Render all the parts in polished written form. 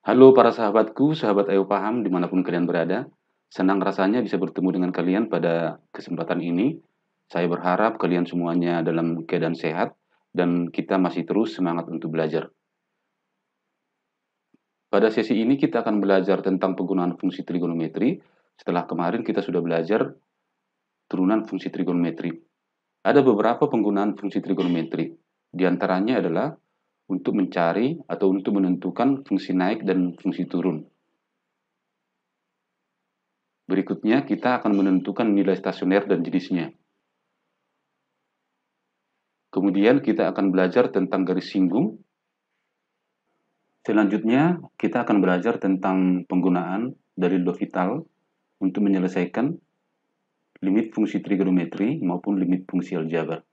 Halo para sahabatku, sahabat Ayo Paham dimanapun kalian berada. Senang rasanya bisa bertemu dengan kalian pada kesempatan ini. Saya berharap kalian semuanya dalam keadaan sehat dan kita masih terus semangat untuk belajar. Pada sesi ini kita akan belajar tentang penggunaan fungsi trigonometri. Setelah kemarin kita sudah belajar turunan fungsi trigonometri. Ada beberapa penggunaan fungsi trigonometri. Di antaranya adalah untuk mencari atau untuk menentukan fungsi naik dan fungsi turun. Berikutnya, kita akan menentukan nilai stasioner dan jenisnya. Kemudian, kita akan belajar tentang garis singgung. Selanjutnya, kita akan belajar tentang penggunaan dalil L'Hopital untuk menyelesaikan limit fungsi trigonometri maupun limit fungsi aljabar.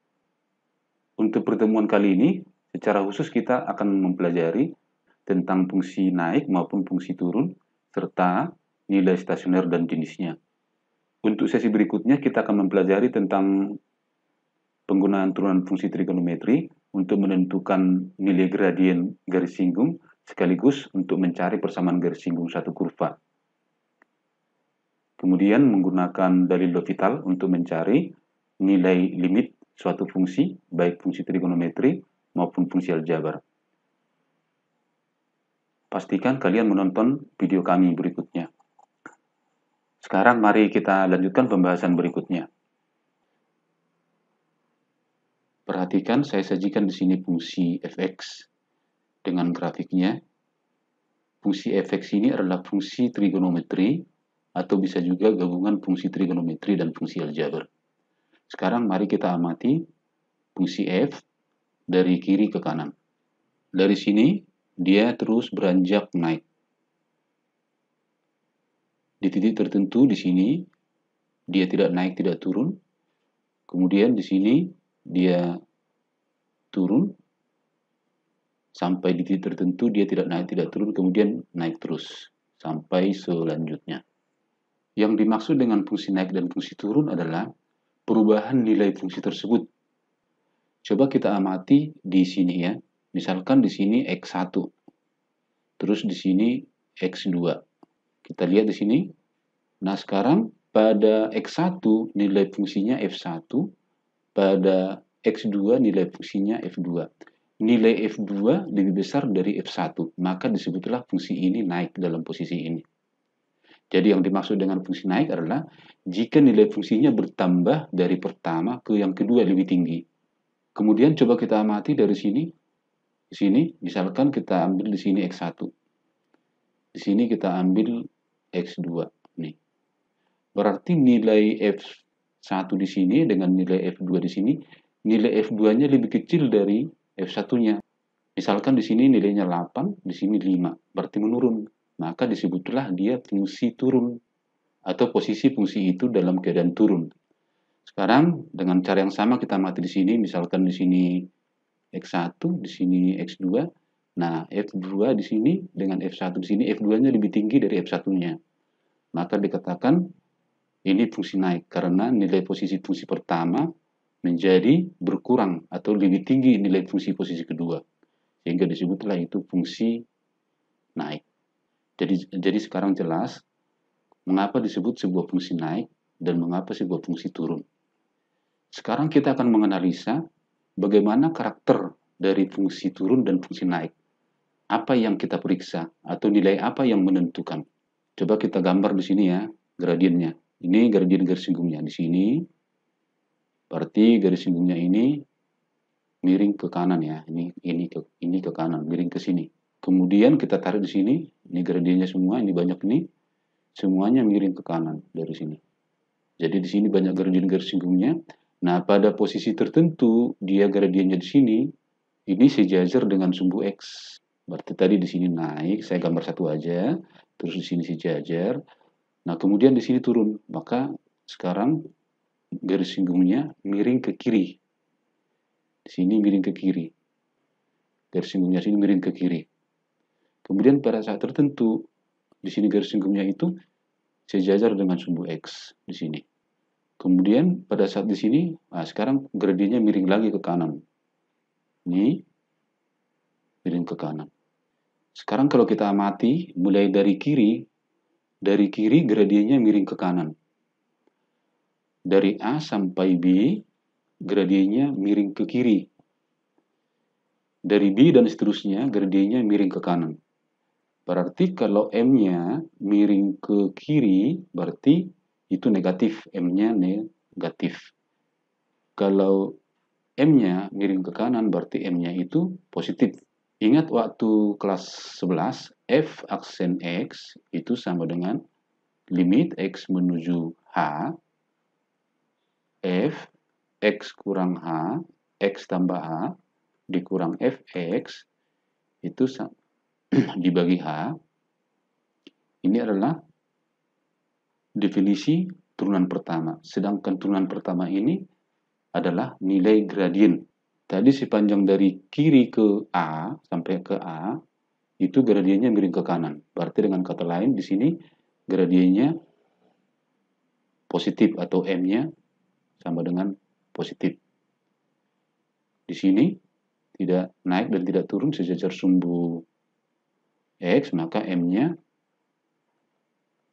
Untuk pertemuan kali ini, secara khusus kita akan mempelajari tentang fungsi naik maupun fungsi turun, serta nilai stasioner dan jenisnya. Untuk sesi berikutnya, kita akan mempelajari tentang penggunaan turunan fungsi trigonometri untuk menentukan nilai gradien garis singgung sekaligus untuk mencari persamaan garis singgung satu kurva. Kemudian menggunakan dalil L'Hopital untuk mencari nilai limit suatu fungsi, baik fungsi trigonometri maupun fungsi aljabar. Pastikan kalian menonton video kami berikutnya. Sekarang mari kita lanjutkan pembahasan berikutnya. Perhatikan, saya sajikan di sini fungsi fx dengan grafiknya. Fungsi fx ini adalah fungsi trigonometri atau bisa juga gabungan fungsi trigonometri dan fungsi aljabar. Sekarang mari kita amati fungsi f dari kiri ke kanan. Dari sini dia terus beranjak naik. Di titik tertentu di sini dia tidak naik, tidak turun. Kemudian di sini dia turun. Sampai di titik tertentu dia tidak naik, tidak turun, kemudian naik terus sampai selanjutnya. Yang dimaksud dengan fungsi naik dan fungsi turun adalah perubahan nilai fungsi tersebut. Coba kita amati di sini ya. Misalkan di sini X1. Terus di sini X2. Kita lihat di sini. Nah, sekarang pada X1 nilai fungsinya F1, pada X2 nilai fungsinya F2. Nilai F2 lebih besar dari F1, maka disebutlah fungsi ini naik dalam posisi ini. Jadi yang dimaksud dengan fungsi naik adalah jika nilai fungsinya bertambah dari pertama ke yang kedua lebih tinggi. Kemudian coba kita amati dari sini. Di sini misalkan kita ambil di sini X1. Di sini kita ambil X2 nih. Berarti nilai F1 di sini dengan nilai F2 di sini, nilai F2-nya lebih kecil dari F1-nya. Misalkan di sini nilainya 8, di sini 5, berarti menurun. Maka disebutlah dia fungsi turun atau posisi fungsi itu dalam keadaan turun. Sekarang dengan cara yang sama kita amati di sini, misalkan di sini X1, di sini X2. Nah, F2 di sini dengan F1 di sini F2-nya lebih tinggi dari F1-nya. Maka dikatakan ini fungsi naik karena nilai posisi fungsi pertama menjadi berkurang atau lebih tinggi nilai fungsi posisi kedua. Sehingga disebutlah itu fungsi naik. Jadi sekarang jelas mengapa disebut sebuah fungsi naik dan mengapa sebuah fungsi turun. Sekarang kita akan menganalisa bagaimana karakter dari fungsi turun dan fungsi naik. Apa yang kita periksa atau nilai apa yang menentukan. Coba kita gambar di sini ya, gradiennya. Ini gradien garis singgungnya di sini. Berarti garis singgungnya ini miring ke kanan ya. Ini ke kanan, miring ke sini. Kemudian kita tarik di sini, ini gradiennya semua, ini banyak ini. Semuanya miring ke kanan dari sini. Jadi di sini banyak gradien garis singgungnya. Nah, pada posisi tertentu dia gradiennya di sini, ini sejajar dengan sumbu X. Berarti tadi di sini naik, saya gambar satu aja, terus di sini sejajar. Nah, kemudian di sini turun. Maka sekarang garis singgungnya miring ke kiri. Di sini miring ke kiri. Garis singgungnya sini miring ke kiri. Kemudian pada saat tertentu di sini garis singgungnya itu sejajar dengan sumbu X di sini. Kemudian pada saat di sini, nah sekarang gradiennya miring lagi ke kanan. Ini miring ke kanan. Sekarang kalau kita amati, mulai dari kiri gradiennya miring ke kanan. Dari A sampai B, gradiennya miring ke kiri. Dari B dan seterusnya, gradiennya miring ke kanan. Berarti kalau M-nya miring ke kiri, berarti itu negatif, M-nya negatif. Kalau M-nya miring ke kanan, berarti M-nya itu positif. Ingat waktu kelas 11, F aksen X itu sama dengan limit X menuju H, F, X kurang H, X tambah H, dikurang Fx, itu dibagi H. Ini adalah definisi turunan pertama. Sedangkan turunan pertama ini adalah nilai gradien. Tadi sepanjang dari kiri ke A sampai ke A, itu gradiennya miring ke kanan. Berarti dengan kata lain, di sini gradiennya positif atau M-nya sama dengan positif. Di sini tidak naik dan tidak turun sejajar sumbu X, maka M-nya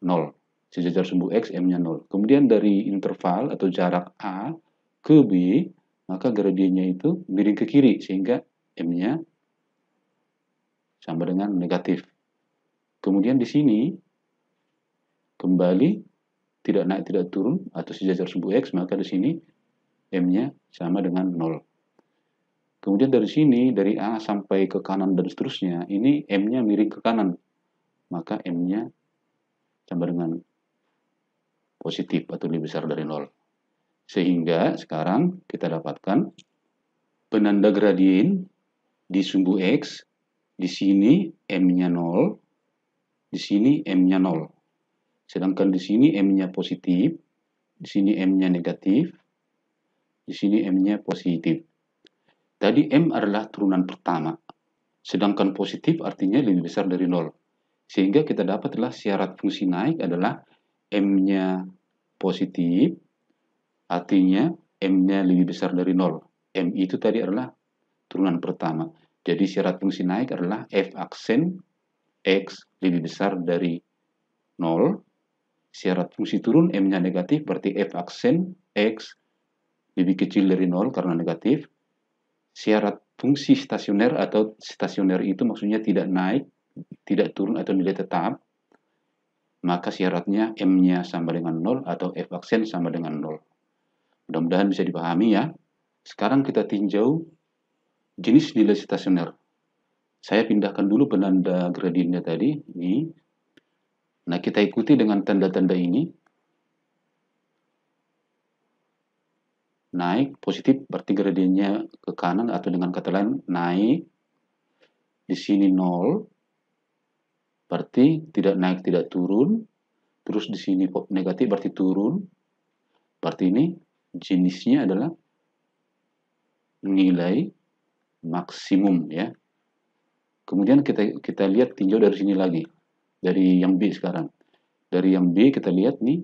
0. Sejajar sumbu X, M-nya 0. Kemudian dari interval atau jarak A ke B, maka gradiennya itu miring ke kiri, sehingga M-nya sama dengan negatif. Kemudian di sini, kembali tidak naik, tidak turun, atau sejajar sumbu X, maka di sini M-nya sama dengan 0. Kemudian dari sini, dari A sampai ke kanan dan seterusnya, ini M-nya miring ke kanan, maka M-nya sama dengan positif atau lebih besar dari 0. Sehingga sekarang kita dapatkan penanda gradien di sumbu X, di sini M-nya 0, di sini M-nya 0. Sedangkan di sini M-nya positif, di sini M-nya negatif, di sini M-nya positif. Tadi M adalah turunan pertama, sedangkan positif artinya lebih besar dari 0. Sehingga kita dapatlah syarat fungsi naik adalah M-nya positif, artinya M-nya lebih besar dari 0. M itu tadi adalah turunan pertama. Jadi syarat fungsi naik adalah F aksen X lebih besar dari 0. Syarat fungsi turun M-nya negatif, berarti F aksen X lebih kecil dari 0 karena negatif. Syarat fungsi stasioner atau stasioner itu maksudnya tidak naik, tidak turun atau nilai tetap, maka syaratnya M-nya sama dengan 0 atau F aksen sama dengan 0. Mudah-mudahan bisa dipahami ya. Sekarang kita tinjau jenis nilai stasioner. Saya pindahkan dulu penanda gradiennya tadi. Ini. Nah, kita ikuti dengan tanda-tanda ini. Naik, positif, berarti gradiennya ke kanan atau dengan kata lain, naik. Di sini 0, berarti tidak naik, tidak turun. Terus di sini negatif, berarti turun. Berarti ini jenisnya adalah nilai maksimum ya. Kemudian kita lihat tinjau dari sini lagi. Dari yang B sekarang. Dari yang B kita lihat nih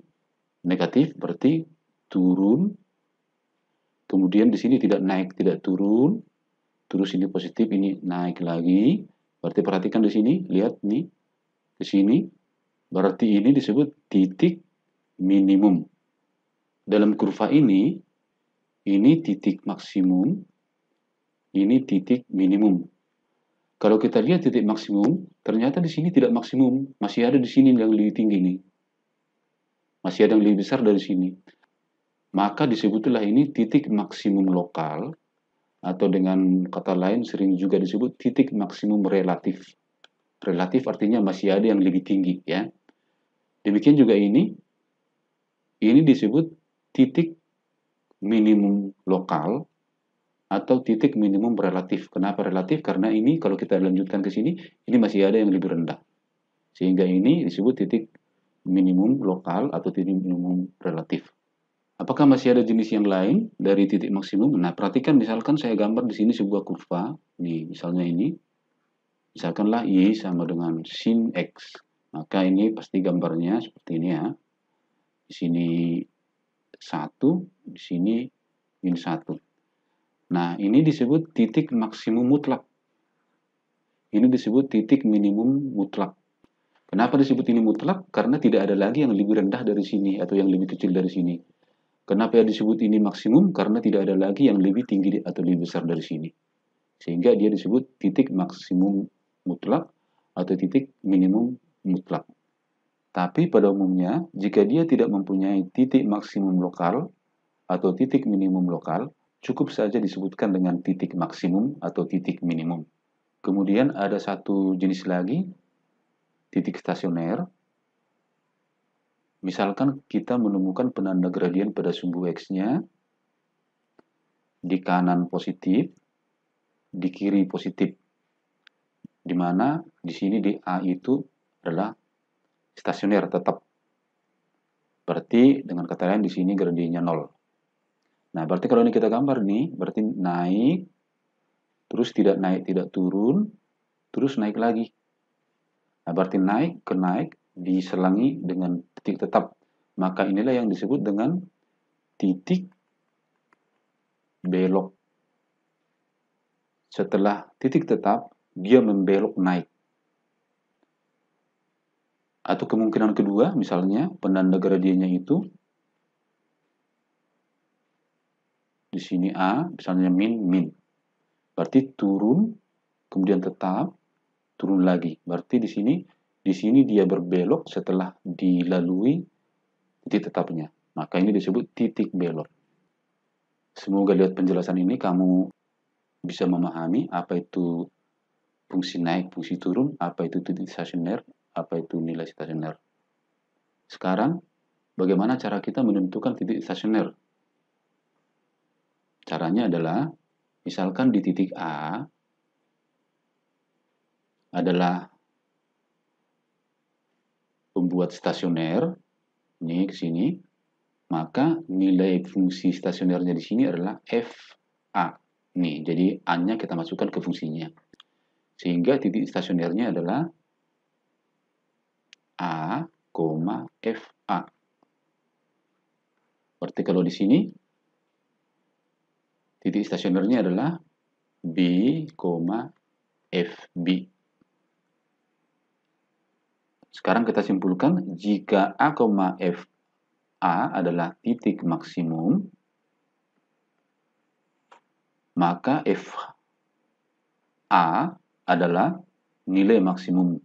negatif berarti turun. Kemudian di sini tidak naik, tidak turun. Terus ini positif, ini naik lagi. Berarti perhatikan di sini, lihat nih. Di sini berarti ini disebut titik minimum. Dalam kurva ini titik maksimum, ini titik minimum. Kalau kita lihat titik maksimum, ternyata di sini tidak maksimum, masih ada di sini yang lebih tinggi nih. Masih ada yang lebih besar dari sini. Maka disebutlah ini titik maksimum lokal, atau dengan kata lain sering juga disebut titik maksimum relatif. Relatif artinya masih ada yang lebih tinggi ya. Demikian juga ini disebut titik minimum lokal atau titik minimum relatif. Kenapa relatif? Karena ini kalau kita lanjutkan ke sini, ini masih ada yang lebih rendah. Sehingga ini disebut titik minimum lokal atau titik minimum relatif. Apakah masih ada jenis yang lain dari titik maksimum? Nah, perhatikan misalkan saya gambar di sini sebuah kurva. Nih, misalnya ini. Misalkanlah Y sama dengan sin X. Maka ini pasti gambarnya seperti ini ya. Di sini 1, di sini min 1. Nah, ini disebut titik maksimum mutlak. Ini disebut titik minimum mutlak. Kenapa disebut ini mutlak? Karena tidak ada lagi yang lebih rendah dari sini atau yang lebih kecil dari sini. Kenapa disebut ini maksimum? Karena tidak ada lagi yang lebih tinggi atau lebih besar dari sini. Sehingga dia disebut titik maksimum mutlak atau titik minimum mutlak. Tapi pada umumnya, jika dia tidak mempunyai titik maksimum lokal atau titik minimum lokal, cukup saja disebutkan dengan titik maksimum atau titik minimum. Kemudian ada satu jenis lagi, titik stasioner. Misalkan kita menemukan penanda gradien pada sumbu X-nya, di kanan positif, di kiri positif. Di mana di sini di A itu adalah stasioner tetap. Berarti dengan kata lain di sini gradiennya 0. Nah, berarti kalau ini kita gambar nih, berarti naik, terus tidak naik, tidak turun, terus naik lagi. Nah, berarti naik ke naik diselangi dengan titik tetap. Maka inilah yang disebut dengan titik belok. Setelah titik tetap, dia membelok naik. Atau kemungkinan kedua, misalnya penanda gradiennya itu di sini A, misalnya min. Berarti turun, kemudian tetap, turun lagi. Berarti di sini dia berbelok setelah dilalui titik tetapnya. Maka ini disebut titik belok. Semoga lihat penjelasan ini kamu bisa memahami apa itu fungsi naik, fungsi turun, apa itu titik stasioner, apa itu nilai stasioner. Sekarang, bagaimana cara kita menentukan titik stasioner? Caranya adalah, misalkan di titik A adalah pembuat stasioner, ini ke sini, maka nilai fungsi stasionernya di sini adalah FA. Nih, jadi A-nya kita masukkan ke fungsinya. Sehingga titik stasionernya adalah A, FA. Berarti kalau di sini, titik stasionernya adalah B, FB. Sekarang kita simpulkan, jika A, FA adalah titik maksimum, maka FA adalah nilai maksimum.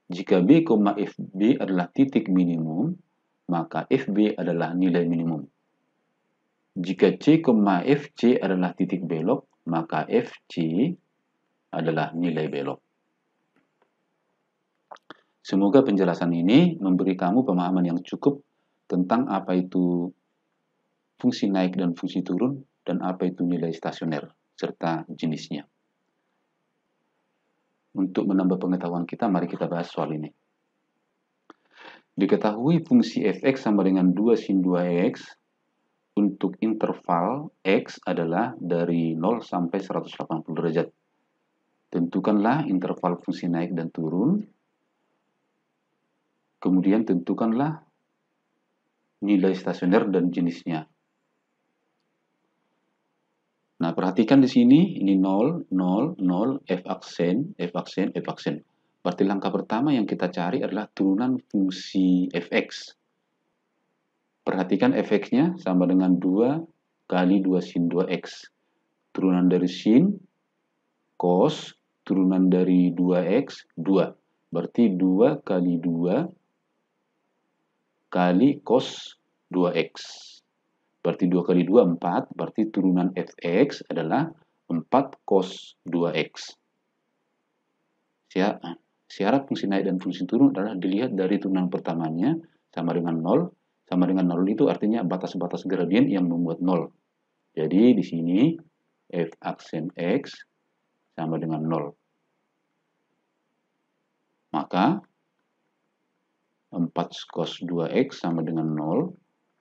Jika B, FB adalah titik minimum, maka FB adalah nilai minimum. Jika C, FC adalah titik belok, maka FC adalah nilai belok. Semoga penjelasan ini memberi kamu pemahaman yang cukup tentang apa itu fungsi naik dan fungsi turun, dan apa itu nilai stasioner, serta jenisnya. Untuk menambah pengetahuan kita, mari kita bahas soal ini. Diketahui fungsi fx sama dengan 2 sin 2x untuk interval x adalah dari 0 sampai 180 derajat. Tentukanlah interval fungsi naik dan turun. Kemudian tentukanlah nilai stasioner dan jenisnya. Nah, perhatikan di sini, ini 0, 0, 0, F aksen. Berarti langkah pertama yang kita cari adalah turunan fungsi fx. Perhatikan fx-nya sama dengan 2 kali 2 sin 2x. Turunan dari sin, cos, turunan dari 2x, 2. Berarti 2 kali 2 kali cos 2x. Berarti 2 kali 2, 4. Berarti turunan fx adalah 4 cos 2x. Syarat fungsi naik dan fungsi turun adalah dilihat dari turunan pertamanya sama dengan 0. Sama dengan 0 itu artinya batas-batas gradien yang membuat 0. Jadi di sini f aksen x sama dengan 0. Maka 4 cos 2x sama dengan 0.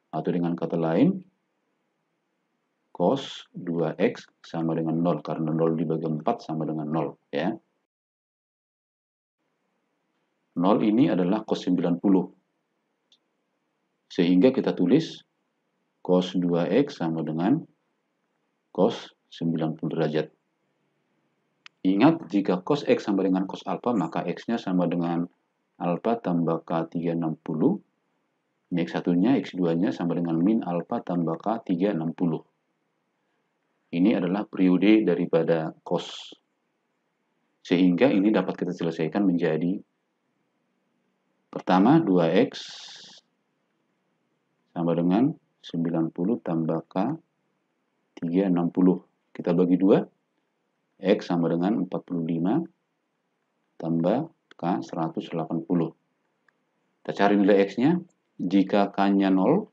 Atau dengan kata lain, cos 2x sama dengan 0. Karena 0 dibagi 4 sama dengan 0. Ya. 0 ini adalah cos 90. Sehingga kita tulis cos 2x sama dengan cos 90 derajat. Ingat, jika cos X sama dengan cos alpha, maka X-nya sama dengan alpha tambah K360. Ini X1-nya, X2-nya sama dengan min alpha tambah K360. Ini adalah periode daripada cos. Sehingga ini dapat kita selesaikan menjadi pertama 2X sama dengan 90 tambah K360. Kita bagi 2, X sama dengan 45 tambah K180. Kita cari nilai X-nya. Jika K-nya 0,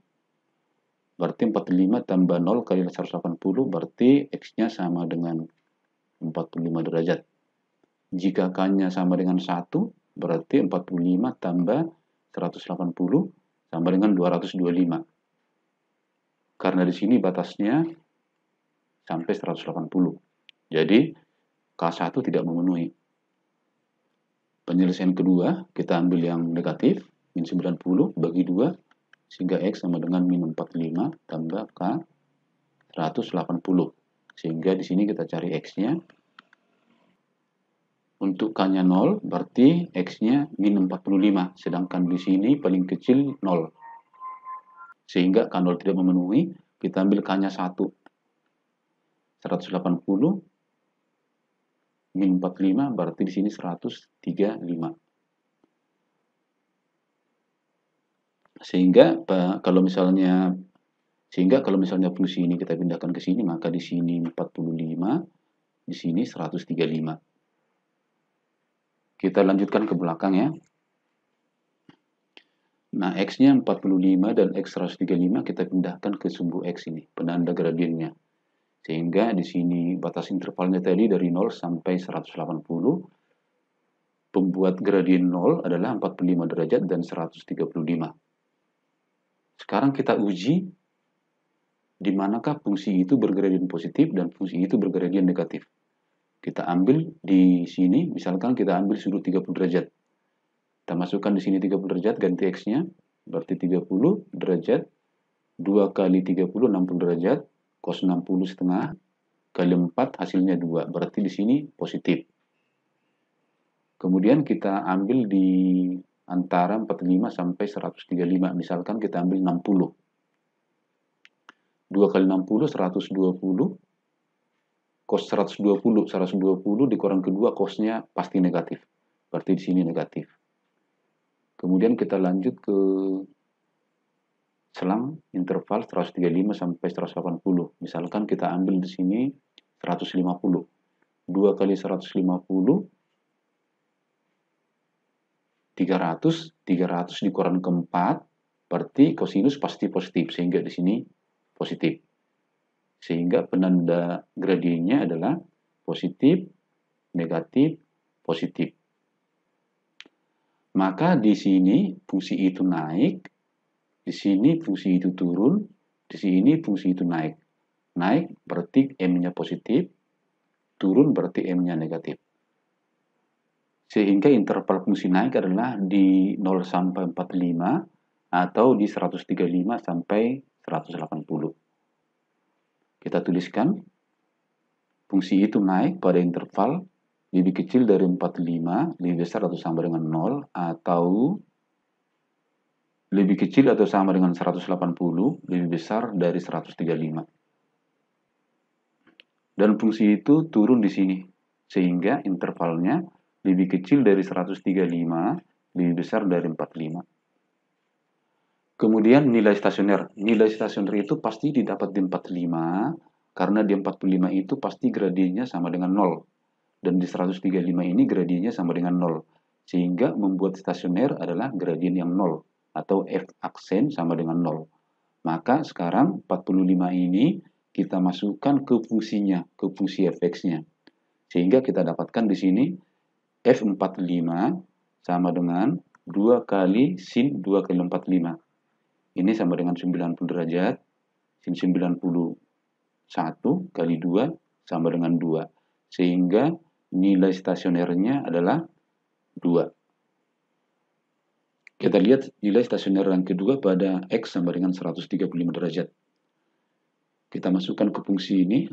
berarti 45 tambah 0 kali 180, berarti X-nya sama dengan 45 derajat. Jika K-nya sama dengan 1, berarti 45 tambah 180 sama dengan 225. Karena di sini batasnya sampai 180. Jadi K1 tidak memenuhi. Penyelesaian kedua, kita ambil yang negatif, min 90 bagi 2, sehingga X sama dengan min 45 tambah K 180. Sehingga di sini kita cari X-nya. Untuk K-nya 0, berarti X-nya min 45. Sedangkan di sini paling kecil 0. Sehingga K0 tidak memenuhi, kita ambil K-nya 1. 180 min 45, berarti di sini 135. Sehingga kalau misalnya fungsi ini kita pindahkan ke sini, maka di sini 45, di sini 135. Kita lanjutkan ke belakang ya. Nah, X-nya 45 dan X 135 kita pindahkan ke sumbu X ini, penanda gradiennya. Sehingga di sini batas intervalnya tadi dari 0 sampai 180. Pembuat gradien 0 adalah 45 derajat dan 135. Sekarang kita uji di manakah fungsi itu bergradien positif dan fungsi itu bergradien negatif. Kita ambil di sini, misalkan kita ambil sudut 30 derajat. Kita masukkan di sini 30 derajat, ganti X-nya, berarti 30 derajat, 2 kali 30, 60 derajat, cos 60 setengah, kali 4, hasilnya 2. Berarti di sini positif. Kemudian kita ambil di antara 45 sampai 135. Misalkan kita ambil 60. 2 kali 60, 120. Cos 120 dikurang kedua, cosnya pasti negatif. Berarti di sini negatif. Kemudian kita lanjut ke selang interval 135 sampai 180. Misalkan kita ambil di sini 150. 2 kali 150, 300 dikurang ke 4, berarti kosinus pasti positif, sehingga di sini positif. Sehingga penanda gradiennya adalah positif, negatif, positif. Maka di sini fungsi itu naik, di sini fungsi itu turun, di sini fungsi itu naik. Naik berarti M-nya positif, turun berarti M-nya negatif. Sehingga interval fungsi naik adalah di 0 sampai 45 atau di 135 sampai 180. Kita tuliskan, fungsi itu naik pada interval lebih kecil dari 45, lebih besar atau sama dengan 0, atau lebih kecil atau sama dengan 180, lebih besar dari 135. Dan fungsi itu turun di sini, sehingga intervalnya lebih kecil dari 135, lebih besar dari 45. Kemudian nilai stasioner. Nilai stasioner itu pasti didapat di 45, karena di 45 itu pasti gradiennya sama dengan 0. Dan di 135 ini gradiennya sama dengan 0. Sehingga membuat stasioner adalah gradien yang 0, atau F aksen sama dengan 0. Maka sekarang 45 ini kita masukkan ke fungsinya, ke fungsi fx-nya. Sehingga kita dapatkan di sini F45 sama dengan 2 kali sin 2 kali 45. Ini sama dengan 90 derajat. Sin 91 kali 2 sama dengan 2. Sehingga nilai stasionernya adalah 2. Kita lihat nilai stasioner yang kedua pada X sama dengan 135 derajat. Kita masukkan ke fungsi ini.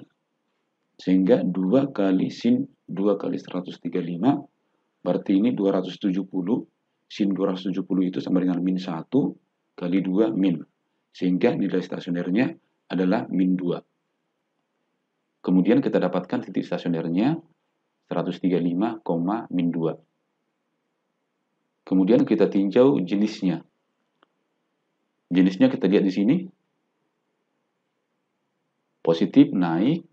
Sehingga 2 kali sin 2 kali 135, berarti ini 270. Sin 270 itu sama dengan min 1 kali 2 min. Sehingga nilai stasionernya adalah min 2. Kemudian kita dapatkan titik stasionernya 135, min 2. Kemudian kita tinjau jenisnya. Jenisnya kita lihat di sini. Positif naik,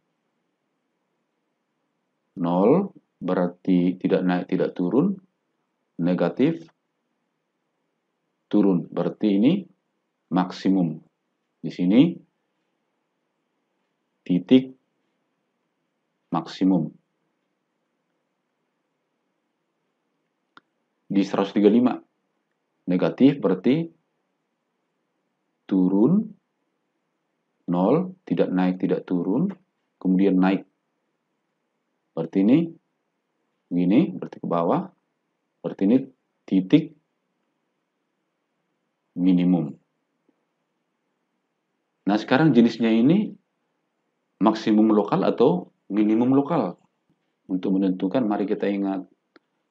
0 berarti tidak naik tidak turun. Negatif turun, berarti ini maksimum. Di sini titik maksimum. Di 135 negatif berarti turun, 0, tidak naik tidak turun, kemudian naik. Berarti ini berarti ke bawah, berarti ini titik minimum. Nah, sekarang jenisnya ini maksimum lokal atau minimum lokal. Untuk menentukan, mari kita ingat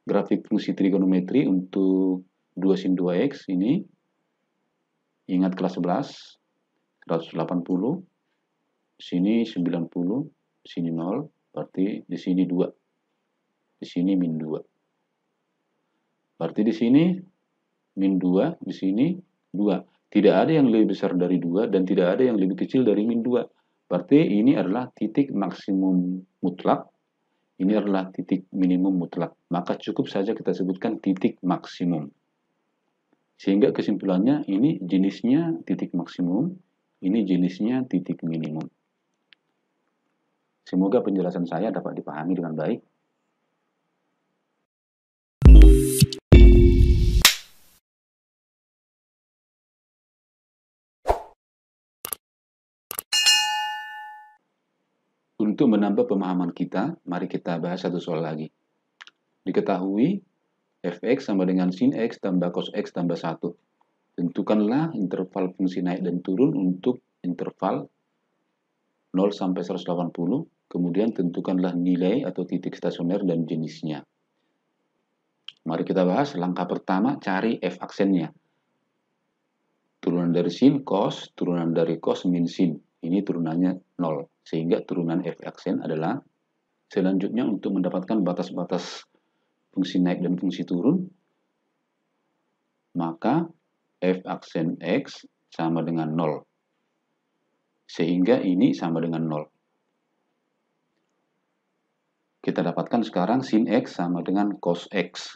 grafik fungsi trigonometri untuk 2 sin 2x ini. Ingat kelas 11, 180, sini 90, sini 0, berarti di sini 2. Di sini min 2. Berarti di sini min 2, di sini 2. Tidak ada yang lebih besar dari 2 dan tidak ada yang lebih kecil dari min 2. Berarti ini adalah titik maksimum mutlak. Ini adalah titik minimum mutlak. Maka cukup saja kita sebutkan titik maksimum. Sehingga kesimpulannya ini jenisnya titik maksimum, ini jenisnya titik minimum. Semoga penjelasan saya dapat dipahami dengan baik. Untuk menambah pemahaman kita, mari kita bahas satu soal lagi. Diketahui fx sama dengan sin x tambah cos x tambah 1. Tentukanlah interval fungsi naik dan turun untuk interval 0 sampai 180. Kemudian tentukanlah nilai atau titik stasioner dan jenisnya. Mari kita bahas. Langkah pertama, cari f aksennya. Turunan dari sin, cos, turunan dari cos, min sin. Ini turunannya 0. Sehingga turunan f aksen adalah, selanjutnya untuk mendapatkan batas-batas fungsi naik dan fungsi turun, maka f aksen x sama dengan 0. Sehingga ini sama dengan 0. Kita dapatkan sekarang sin x sama dengan cos x.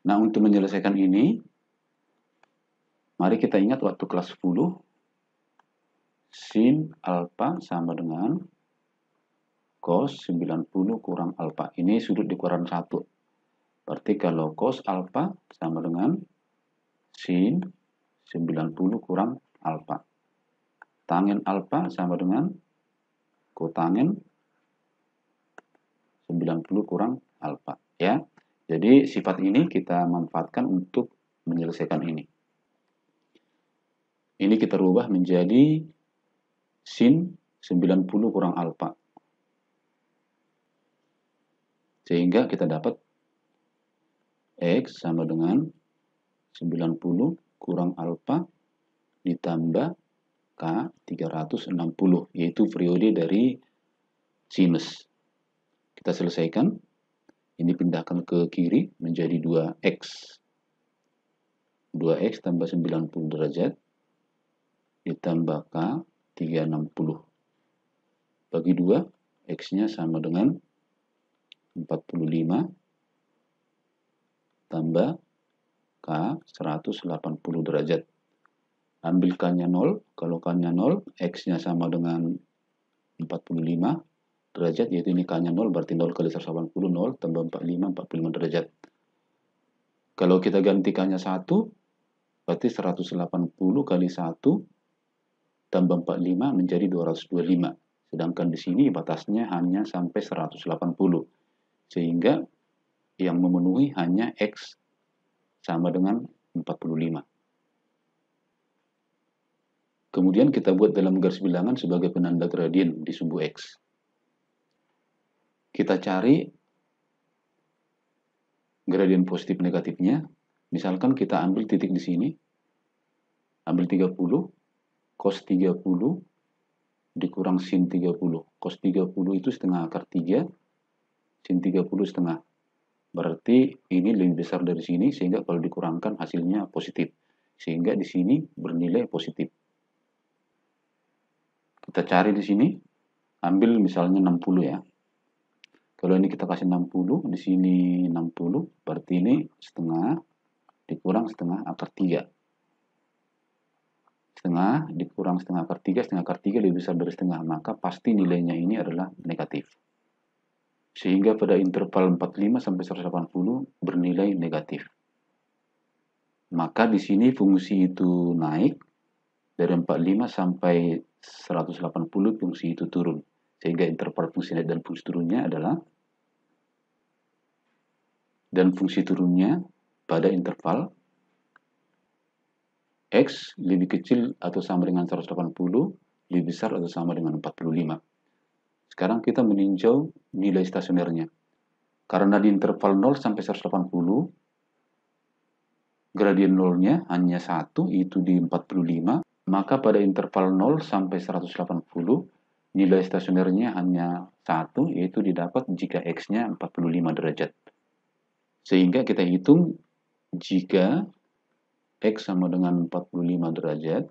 Nah, untuk menyelesaikan ini, mari kita ingat waktu kelas 10, sin alfa sama dengan cos 90 kurang alfa. Ini sudut di ukuran 1. Berarti kalau cos alfa sama dengan sin 90 kurang alfa. Tangen alfa sama dengan kotangen 90 kurang alfa. Ya. Jadi sifat ini kita manfaatkan untuk menyelesaikan ini. Ini kita rubah menjadi sin 90 kurang alfa. Sehingga kita dapat x sama dengan 90 kurang alfa ditambah K 360, yaitu periode dari sinus. Kita selesaikan. Ini pindahkan ke kiri menjadi 2x. 2x tambah 90 derajat ditambah K 360. Bagi 2, x-nya sama dengan 45 tambah K 180 derajat. Ambil K-nya 0, kalau K-nya 0, X-nya sama dengan 45 derajat, yaitu ini K-nya 0, berarti 0 kali 180, 0, tambah 45, 45 derajat. Kalau kita ganti K-nya 1, berarti 180 kali 1, tambah 45 menjadi 225. Sedangkan di sini batasnya hanya sampai 180. Sehingga yang memenuhi hanya X sama dengan 45. Kemudian kita buat dalam garis bilangan sebagai penanda gradien di sumbu X. Kita cari gradien positif negatifnya. Misalkan kita ambil titik di sini, ambil 30, cos 30 dikurang sin 30. Cos 30 itu setengah akar 3, sin 30 setengah. Berarti ini lebih besar dari sini, sehingga kalau dikurangkan hasilnya positif. Sehingga di sini bernilai positif. Kita cari di sini, ambil misalnya 60 ya. Kalau ini kita kasih 60, di sini 60, berarti ini setengah dikurang setengah akar 3. Setengah dikurang setengah akar 3 lebih besar dari setengah, maka pasti nilainya ini adalah negatif. Sehingga pada interval 45 sampai 180 bernilai negatif. Maka di sini fungsi itu naik, dari 45 sampai 180 fungsi itu turun. Sehingga interval fungsi naik dan fungsi turunnya adalah, dan fungsi turunnya pada interval X lebih kecil atau sama dengan 180, lebih besar atau sama dengan 45. Sekarang kita meninjau nilai stasionernya. Karena di interval 0 sampai 180, gradien nolnya hanya 1, itu di 45, maka pada interval 0 sampai 180, nilai stasionernya hanya 1, yaitu didapat jika X-nya 45 derajat. Sehingga kita hitung jika X sama dengan 45 derajat,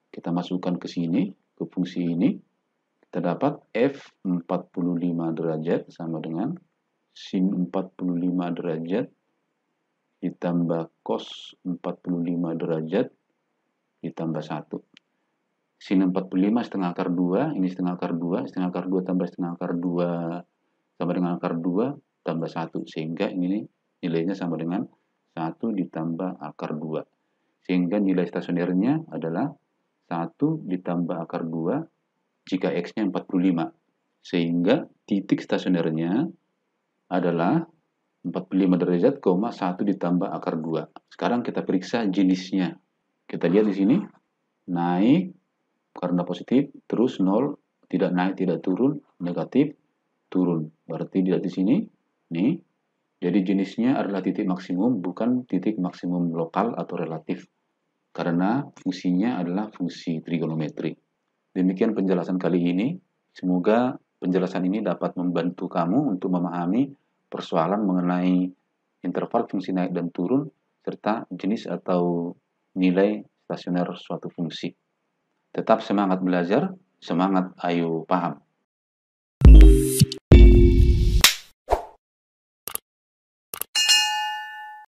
kita masukkan ke sini, ke fungsi ini, kita dapat F 45 derajat sama dengan sin 45 derajat ditambah cos 45 derajat ditambah 1. Sin 45 setengah akar 2, ini setengah akar 2, setengah akar 2 tambah setengah akar 2 sama dengan akar 2 tambah 1. Sehingga ini nilainya sama dengan 1 ditambah akar 2. Sehingga nilai stasionernya adalah 1 ditambah akar 2 jika X-nya 45. Sehingga titik stasionernya adalah 45 derajat, 1 ditambah akar 2. Sekarang kita periksa jenisnya. Kita lihat di sini, naik karena positif, terus 0, tidak naik, tidak turun, negatif, turun. Berarti dilihat di sini, nih. Jadi jenisnya adalah titik maksimum, bukan titik maksimum lokal atau relatif. Karena fungsinya adalah fungsi trigonometri. Demikian penjelasan kali ini. Semoga penjelasan ini dapat membantu kamu untuk memahami persoalan mengenai interval fungsi naik dan turun, serta jenis atau nilai stasioner suatu fungsi. Tetap semangat belajar, semangat ayo paham.